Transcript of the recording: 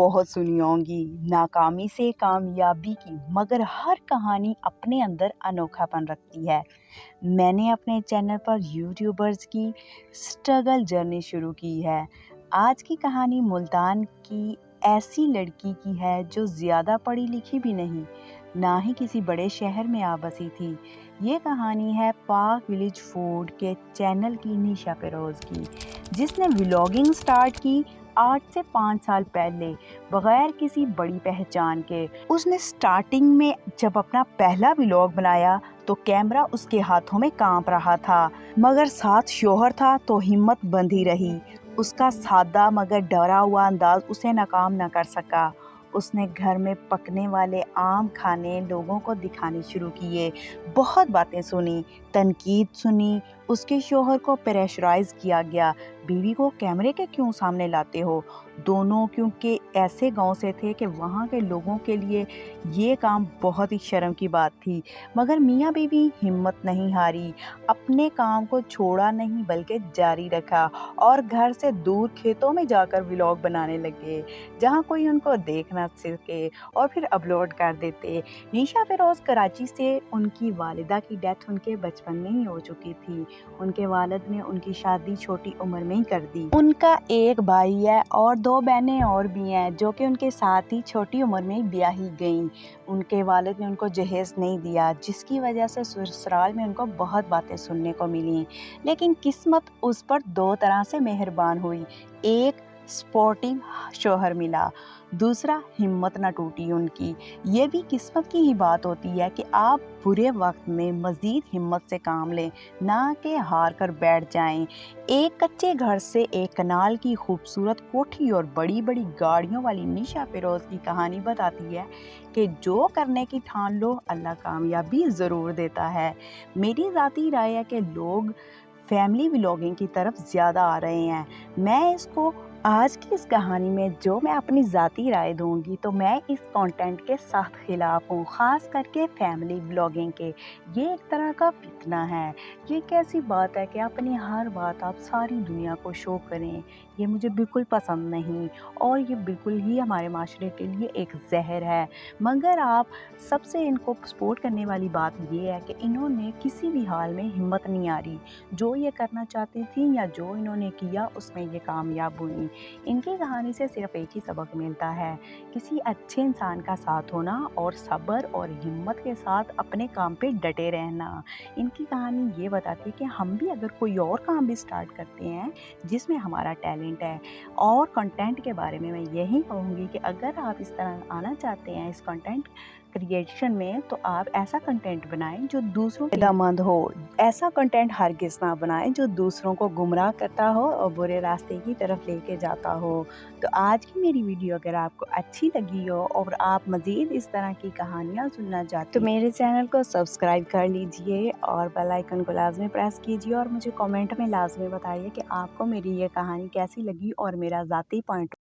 बहुत सुनी होंगी, नाकामी से कामयाबी की, मगर हर कहानी अपने अंदर अनोखापन रखती है। मैंने अपने चैनल पर यूट्यूबर्स की स्ट्रगल जर्नी शुरू की है। आज की कहानी मुल्तान की ऐसी लड़की की है जो ज़्यादा पढ़ी लिखी भी नहीं, ना ही किसी बड़े शहर में आ बसी थी। ये कहानी है पाक विलेज फूड के चैनल की निशा फिरोज़ की, जिसने व्लॉगिंग स्टार्ट की 8 से 5 साल पहले, बगैर किसी बड़ी पहचान के। उसने स्टार्टिंग में जब अपना पहला व्लॉग बनाया तो कैमरा उसके हाथों में कांप रहा था, मगर साथ शौहर था तो हिम्मत बंधी रही। उसका सादा मगर डरा हुआ अंदाज उसे नाकाम न कर सका। उसने घर में पकने वाले आम खाने लोगों को दिखाने शुरू किए। बहुत बातें सुनी, तनकीद सुनी। उसके शौहर को प्रेशराइज किया गया, बीवी को कैमरे के क्यों सामने लाते हो। दोनों क्योंकि ऐसे गांव से थे कि वहां के लोगों के लिए ये काम बहुत ही शर्म की बात थी, मगर मियाँ बीवी हिम्मत नहीं हारी। अपने काम को छोड़ा नहीं बल्कि जारी रखा और घर से दूर खेतों में जाकर व्लॉग बनाने लगे, जहां कोई उनको देख ना सके, और फिर अपलोड कर देते। निशा फिरोज कराची से, उनकी वालिदा की डेथ उनके बचपन में ही हो चुकी थी। उनके वालिद ने उनकी शादी छोटी उम्र में ही कर दी। उनका एक भाई है और 2 बहनें और भी हैं जो कि उनके साथ ही छोटी उम्र में ही ब्याही गईं। उनके वालिद ने उनको जहेज नहीं दिया, जिसकी वजह से ससुराल में उनको बहुत बातें सुनने को मिली। लेकिन किस्मत उस पर 2 तरह से मेहरबान हुई। एक, स्पोर्टिव शौहर मिला, दूसरा, हिम्मत न टूटी उनकी। ये भी किस्मत की ही बात होती है कि आप बुरे वक्त में मज़ीद हिम्मत से काम लें, ना कि हार कर बैठ जाएं। एक कच्चे घर से एक कनाल की खूबसूरत कोठी और बड़ी बड़ी गाड़ियों वाली निशा फिरोज़ की कहानी बताती है कि जो करने की ठान लो, अल्लाह कामयाबी ज़रूर देता है। मेरी ज़ाती राय है कि लोग फैमिली व्लॉगिंग की तरफ ज़्यादा आ रहे हैं। मैं इसको आज की इस कहानी में जो मैं अपनी ज़ाती राय दूंगी, तो मैं इस कंटेंट के सख्त खिलाफ हूँ, ख़ास करके फैमिली व्लॉगिंग के। ये एक तरह का फितना है। ये कैसी बात है कि अपनी हर बात आप सारी दुनिया को शो करें। ये मुझे बिल्कुल पसंद नहीं, और ये बिल्कुल ही हमारे माशरे के लिए एक जहर है। मगर आप सबसे इनको सपोर्ट करने वाली बात ये है कि इन्होंने किसी भी हाल में हिम्मत नहीं हारी। जो ये करना चाहती थी या जो इन्होंने किया, उसमें ये कामयाब हुई। इनकी कहानी से सिर्फ एक ही सबक मिलता है, किसी अच्छे इंसान का साथ होना और सब्र और हिम्मत के साथ अपने काम पे डटे रहना। इनकी कहानी ये बताती है कि हम भी अगर कोई और काम भी स्टार्ट करते हैं जिसमें हमारा टैलेंट है, और कंटेंट के बारे में मैं यही कहूँगी कि अगर आप इस तरह आना चाहते हैं इस कंटेंट क्रिएशन में, तो आप ऐसा कंटेंट बनाएं जो दूसरों के फायदेमंद हो। ऐसा कंटेंट हरगिज़ ना बनाएं जो दूसरों को गुमराह करता हो और बुरे रास्ते की तरफ लेके जाता हो। तो आज की मेरी वीडियो अगर आपको अच्छी लगी हो और आप मज़ीद इस तरह की कहानियाँ सुनना चाहते तो मेरे चैनल को सब्सक्राइब कर लीजिए और बेल आइकन को लाजमी प्रेस कीजिए, और मुझे कमेंट में लाजमी बताइए कि आपको मेरी ये कहानी कैसी लगी और मेरा ज़ाती पॉइंट